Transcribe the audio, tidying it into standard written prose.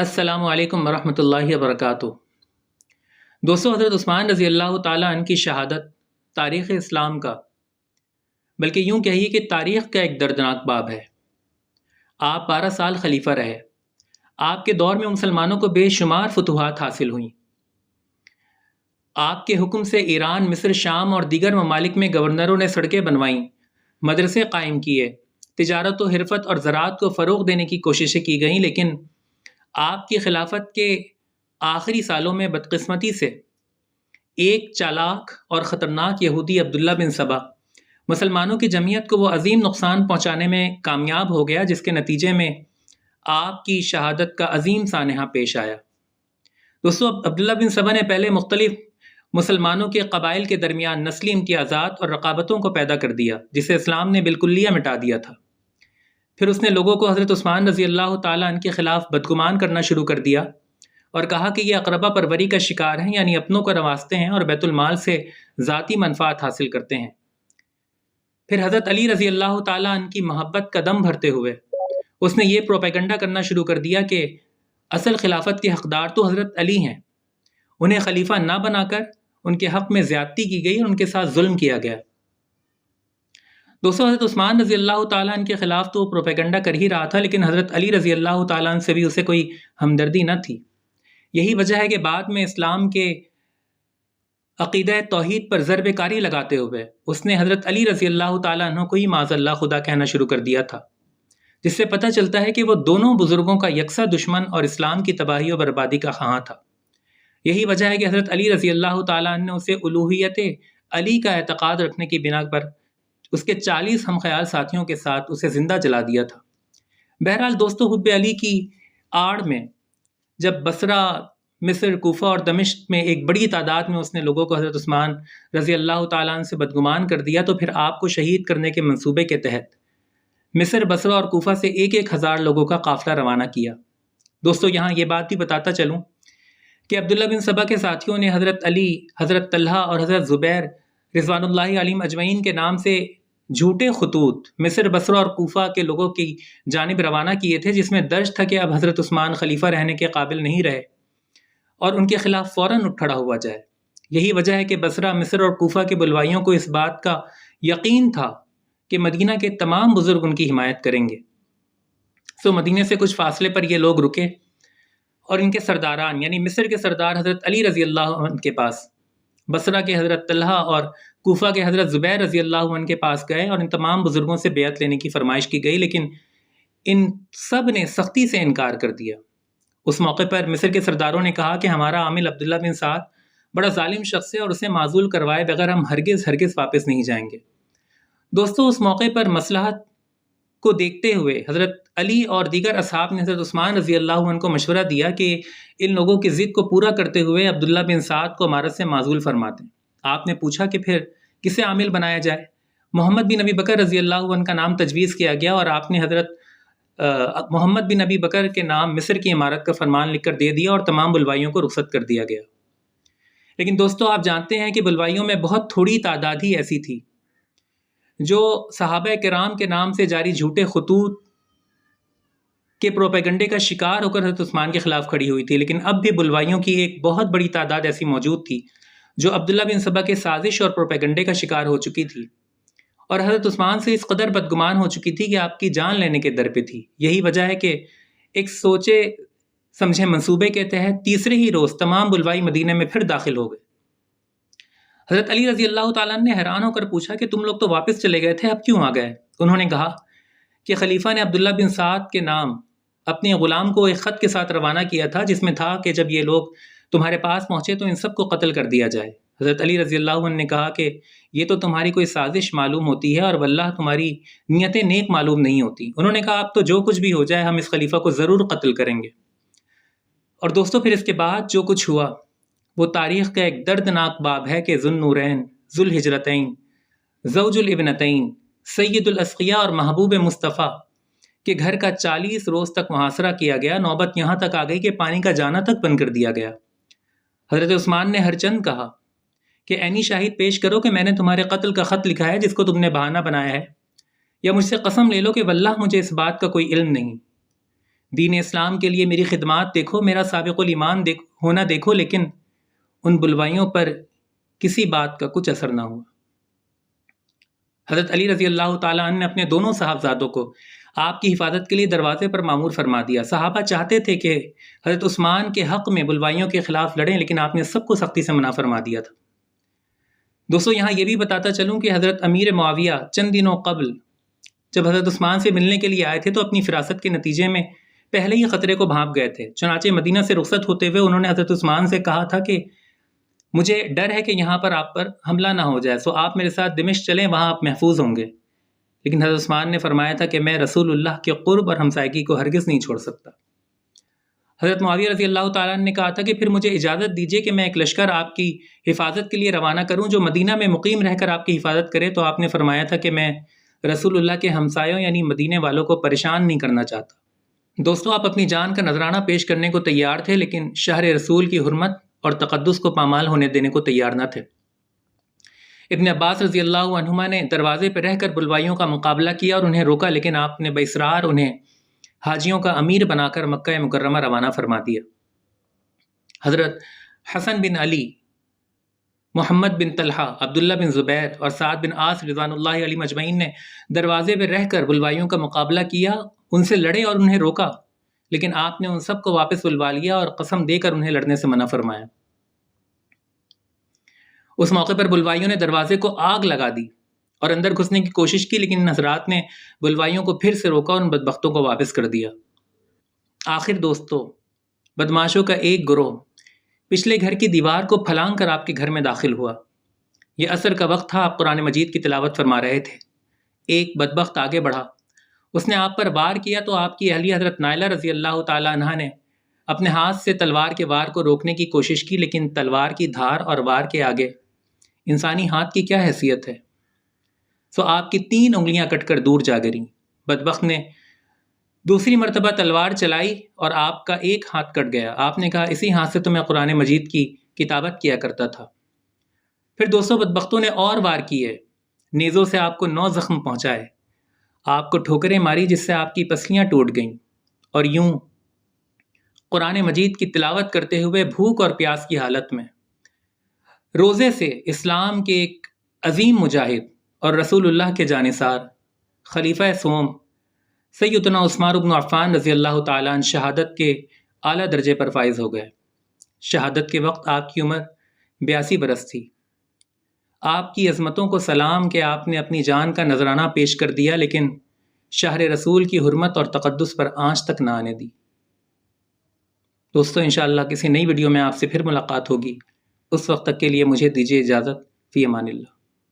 السلام علیکم ورحمۃ اللہ وبرکاتہ۔ دوستو، حضرت عثمان رضی اللہ تعالیٰ عنہ کی شہادت تاریخ اسلام کا، بلکہ یوں کہیے کہ تاریخ کا ایک دردناک باب ہے۔ آپ 12 سال خلیفہ رہے۔ آپ کے دور میں مسلمانوں کو بے شمار فتوحات حاصل ہوئیں۔ آپ کے حکم سے ایران، مصر، شام اور دیگر ممالک میں گورنروں نے سڑکیں بنوائیں، مدرسے قائم کیے، تجارت و حرفت اور زراعت کو فروغ دینے کی کوششیں کی گئیں، لیکن آپ کی خلافت کے آخری سالوں میں بدقسمتی سے ایک چالاک اور خطرناک یہودی عبداللہ بن سبا مسلمانوں کی جمعیت کو وہ عظیم نقصان پہنچانے میں کامیاب ہو گیا جس کے نتیجے میں آپ کی شہادت کا عظیم سانحہ پیش آیا۔ دوستو، عبداللہ بن سبا نے پہلے مختلف مسلمانوں کے قبائل کے درمیان نسلی امتیازات اور رقابتوں کو پیدا کر دیا، جسے اسلام نے بالکلیہ مٹا دیا تھا۔ پھر اس نے لوگوں کو حضرت عثمان رضی اللہ تعالیٰ عنہ کے خلاف بدگمان کرنا شروع کر دیا اور کہا کہ یہ اقربا پروری کا شکار ہیں، یعنی اپنوں کو نوازتے ہیں اور بیت المال سے ذاتی منفعت حاصل کرتے ہیں۔ پھر حضرت علی رضی اللہ تعالیٰ عنہ کی محبت کا دم بھرتے ہوئے اس نے یہ پروپیگنڈا کرنا شروع کر دیا کہ اصل خلافت کے حقدار تو حضرت علی ہیں، انہیں خلیفہ نہ بنا کر ان کے حق میں زیادتی کی گئی اور ان کے ساتھ ظلم کیا گیا۔ دوستو، حضرت عثمان رضی اللہ تعالیٰ عنہ کے خلاف تو پروپیگنڈا کر ہی رہا تھا، لیکن حضرت علی رضی اللہ تعالیٰ عنہ سے بھی اسے کوئی ہمدردی نہ تھی۔ یہی وجہ ہے کہ بعد میں اسلام کے عقیدہ توحید پر ضرب کاری لگاتے ہوئے اس نے حضرت علی رضی اللہ تعالیٰ عنہ کو ہی معاذ اللہ خدا کہنا شروع کر دیا تھا، جس سے پتہ چلتا ہے کہ وہ دونوں بزرگوں کا یکساں دشمن اور اسلام کی تباہی و بربادی کا خواہاں تھا۔ یہی وجہ ہے کہ حضرت علی رضی اللہ تعالیٰ عنہ نے اسے الوہیت علی کا اعتقاد رکھنے کی بنا پر اس کے 40 ہم خیال ساتھیوں کے ساتھ اسے زندہ جلا دیا تھا۔ بہرحال دوستو، حب علی کی آڑ میں جب بصرہ، مصر، کوفہ اور دمشق میں ایک بڑی تعداد میں اس نے لوگوں کو حضرت عثمان رضی اللہ تعالیٰ عنہ سے بدگمان کر دیا، تو پھر آپ کو شہید کرنے کے منصوبے کے تحت مصر، بصرہ اور کوفہ سے 1,000 لوگوں کا قافلہ روانہ کیا۔ دوستو، یہاں یہ بات بھی بتاتا چلوں کہ عبداللہ بن سبا کے ساتھیوں نے حضرت علی، حضرت طلحہ اور حضرت زبیر رضوان اللہ علیہم اجمعین کے نام سے جھوٹے خطوط مصر، بصرہ اور کوفہ کے لوگوں کی جانب روانہ کیے تھے، جس میں درج تھا کہ اب حضرت عثمان خلیفہ رہنے کے قابل نہیں رہے اور ان کے خلاف فوراً اٹھ کھڑا ہوا جائے۔ یہی وجہ ہے کہ بصرہ، مصر اور کوفہ کے بلوائیوں کو اس بات کا یقین تھا کہ مدینہ کے تمام بزرگ ان کی حمایت کریں گے۔ مدینہ سے کچھ فاصلے پر یہ لوگ رکے اور ان کے سرداران، یعنی مصر کے سردار حضرت علی رضی اللہ عنہ کے پاس، بصرہ کے حضرت طلحہ اور کوفہ کے حضرت زبیر رضی اللہ عنہ کے پاس گئے اور ان تمام بزرگوں سے بیعت لینے کی فرمائش کی گئی، لیکن ان سب نے سختی سے انکار کر دیا۔ اس موقع پر مصر کے سرداروں نے کہا کہ ہمارا عامل عبداللہ بن سعد بڑا ظالم شخص ہے اور اسے معزول کروائے بغیر ہم ہرگز واپس نہیں جائیں گے۔ دوستو، اس موقع پر مصلحت کو دیکھتے ہوئے حضرت علی اور دیگر اصحاب نے حضرت عثمان رضی اللہ عنہ کو مشورہ دیا کہ ان لوگوں کی ضد کو پورا کرتے ہوئے عبداللہ بن سعد کو امارت سے معزول فرما دیں۔ آپ نے پوچھا کہ پھر کسے عامل بنایا جائے؟ محمد بن ابی بکر رضی اللہ عنہ کا نام تجویز کیا گیا اور آپ نے حضرت محمد بن ابی بکر کے نام مصر کی امارت کا فرمان لکھ کر دے دیا اور تمام بلوائیوں کو رخصت کر دیا گیا۔ لیکن دوستو، آپ جانتے ہیں کہ بلوائیوں میں بہت تھوڑی تعداد ہی ایسی تھی جو صحابہ کرام کے نام سے جاری جھوٹے خطوط کے پروپیگنڈے کا شکار ہو کر حضرت عثمان کے خلاف کھڑی ہوئی تھی، لیکن اب بھی بلوائیوں کی ایک بہت بڑی تعداد ایسی موجود تھی جو عبداللہ بن سبا کے سازش اور پروپیگنڈے کا شکار ہو چکی تھی اور حضرت عثمان سے اس قدر بدگمان ہو چکی تھی کہ آپ کی جان لینے کے در پہ تھی۔ یہی وجہ ہے کہ ایک سوچے سمجھے منصوبے کے تحت تیسرے ہی روز تمام بلوائی مدینہ میں پھر داخل ہو گئے۔ حضرت علی رضی اللہ تعالیٰ نے حیران ہو کر پوچھا کہ تم لوگ تو واپس چلے گئے تھے، اب کیوں آ گئے؟ انہوں نے کہا کہ خلیفہ نے عبداللہ بن سعد کے نام اپنے غلام کو ایک خط کے ساتھ روانہ کیا تھا، جس میں تھا کہ جب یہ لوگ تمہارے پاس پہنچے تو ان سب کو قتل کر دیا جائے۔ حضرت علی رضی اللہ عنہ نے کہا کہ یہ تو تمہاری کوئی سازش معلوم ہوتی ہے اور واللہ تمہاری نیتیں نیک معلوم نہیں ہوتی۔ انہوں نے کہا اب تو جو کچھ بھی ہو جائے ہم اس خلیفہ کو ضرور قتل کریں گے۔ اور دوستو، پھر اس کے بعد جو کچھ ہوا وہ تاریخ کا ایک دردناک باب ہے کہ ذو النورین، ذو الہجرتین، زوج الابنتین، سید الاسقیاء اور محبوب مصطفیٰ کے گھر کا 40 روز تک محاصرہ کیا گیا۔ نوبت یہاں تک آ گئی کہ پانی کا جانا تک بند کر دیا گیا۔ حضرت عثمان نے ہر چند کہا کہ عینی شاہد پیش کرو کہ میں نے تمہارے قتل کا خط لکھا ہے جس کو تم نے بہانہ بنایا ہے، یا مجھ سے قسم لے لو کہ واللہ مجھے اس بات کا کوئی علم نہیں۔ دین اسلام کے لیے میری خدمات دیکھو، میرا سابق الایمان ہونا دیکھو، لیکن ان بلوائیوں پر کسی بات کا کچھ اثر نہ ہوا۔ حضرت علی رضی اللہ تعالیٰ عنہ نے اپنے دونوں صاحبزادوں کو آپ کی حفاظت کے لیے دروازے پر معمور فرما دیا۔ صحابہ چاہتے تھے کہ حضرت عثمان کے حق میں بلوائیوں کے خلاف لڑیں، لیکن آپ نے سب کو سختی سے منع فرما دیا تھا۔ دوستو یہاں یہ بھی بتاتا چلوں کہ حضرت امیر معاویہ چند دنوں قبل جب حضرت عثمان سے ملنے کے لیے آئے تھے تو اپنی فراست کے نتیجے میں پہلے ہی خطرے کو بھانپ گئے تھے۔ چنانچہ مدینہ سے رخصت ہوتے ہوئے انہوں نے حضرت عثمان سے کہا تھا کہ مجھے ڈر ہے کہ یہاں پر آپ پر حملہ نہ ہو جائے، سو آپ میرے ساتھ دمشق چلیں، وہاں آپ محفوظ ہوں گے۔ لیکن حضرت عثمان نے فرمایا تھا کہ میں رسول اللہ کے قرب اور ہمسائیگی کو ہرگز نہیں چھوڑ سکتا۔ حضرت معاویہ رضی اللہ تعالیٰ نے کہا تھا کہ پھر مجھے اجازت دیجیے کہ میں ایک لشکر آپ کی حفاظت کے لیے روانہ کروں جو مدینہ میں مقیم رہ کر آپ کی حفاظت کرے، تو آپ نے فرمایا تھا کہ میں رسول اللہ کے ہمسایوں یعنی مدینے والوں کو پریشان نہیں کرنا چاہتا۔ دوستو آپ اپنی جان کا نذرانہ پیش کرنے کو تیار تھے، لیکن شہر رسول کی حرمت اور تقدس کو پامال ہونے دینے کو تیار نہ تھے۔ ابن عباس رضی اللہ عنہما نے دروازے پہ رہ کر بلوائیوں کا مقابلہ کیا اور انہیں روکا، لیکن آپ نے باصرار انہیں حاجیوں کا امیر بنا کر مکہ مکرمہ روانہ فرما دیا۔ حضرت حسن بن علی، محمد بن طلحہ، عبداللہ بن زبیر اور سعد بن عاص رضوان اللہ علیہ مجمعین نے دروازے پہ رہ کر بلوائیوں کا مقابلہ کیا، ان سے لڑے اور انہیں روکا، لیکن آپ نے ان سب کو واپس بلوا لیا اور قسم دے کر انہیں لڑنے سے منع فرمایا۔ اس موقع پر بلوائیوں نے دروازے کو آگ لگا دی اور اندر گھسنے کی کوشش کی، لیکن ان حضرات نے بلوائیوں کو پھر سے روکا اور ان بدبختوں کو واپس کر دیا۔ آخر دوستو بدماشوں کا ایک گروہ پچھلے گھر کی دیوار کو پھلانگ کر آپ کے گھر میں داخل ہوا۔ یہ عصر کا وقت تھا، آپ قرآن مجید کی تلاوت فرما رہے تھے۔ ایک بدبخت آگے بڑھا، اس نے آپ پر وار کیا تو آپ کی اہلیہ حضرت نائلہ رضی اللہ تعالیٰ عنہا نے اپنے ہاتھ سے تلوار کے وار کو روکنے کی کوشش کی، لیکن تلوار کی دھار اور وار کے آگے انسانی ہاتھ کی کیا حیثیت ہے، سو آپ کی 3 انگلیاں کٹ کر دور جا گریں۔ بدبخت نے دوسری مرتبہ تلوار چلائی اور آپ کا ایک ہاتھ کٹ گیا۔ آپ نے کہا اسی ہاتھ سے تو میں قرآن مجید کی کتابت کیا کرتا تھا۔ پھر 200 بدبختوں نے اور وار کیے، نیزوں سے آپ کو 9 زخم پہنچائے، آپ کو ٹھوکریں ماری جس سے آپ کی پسلیاں ٹوٹ گئیں، اور یوں قرآن مجید کی تلاوت کرتے ہوئے بھوک اور پیاس کی حالت میں روزے سے اسلام کے ایک عظیم مجاہد اور رسول اللہ کے جانثار خلیفہ سوم سیدنا عثمان بن عفان رضی اللہ تعالیٰ عنہ شہادت کے اعلیٰ درجے پر فائز ہو گئے۔ شہادت کے وقت آپ کی عمر 82 برس تھی۔ آپ کی عظمتوں کو سلام کہ آپ نے اپنی جان کا نذرانہ پیش کر دیا، لیکن شہر رسول کی حرمت اور تقدس پر آنچ تک نہ آنے دی۔ دوستو انشاءاللہ کسی نئی ویڈیو میں آپ سے پھر ملاقات ہوگی، اس وقت تک کے لیے مجھے دیجیے اجازت، فی امان اللہ۔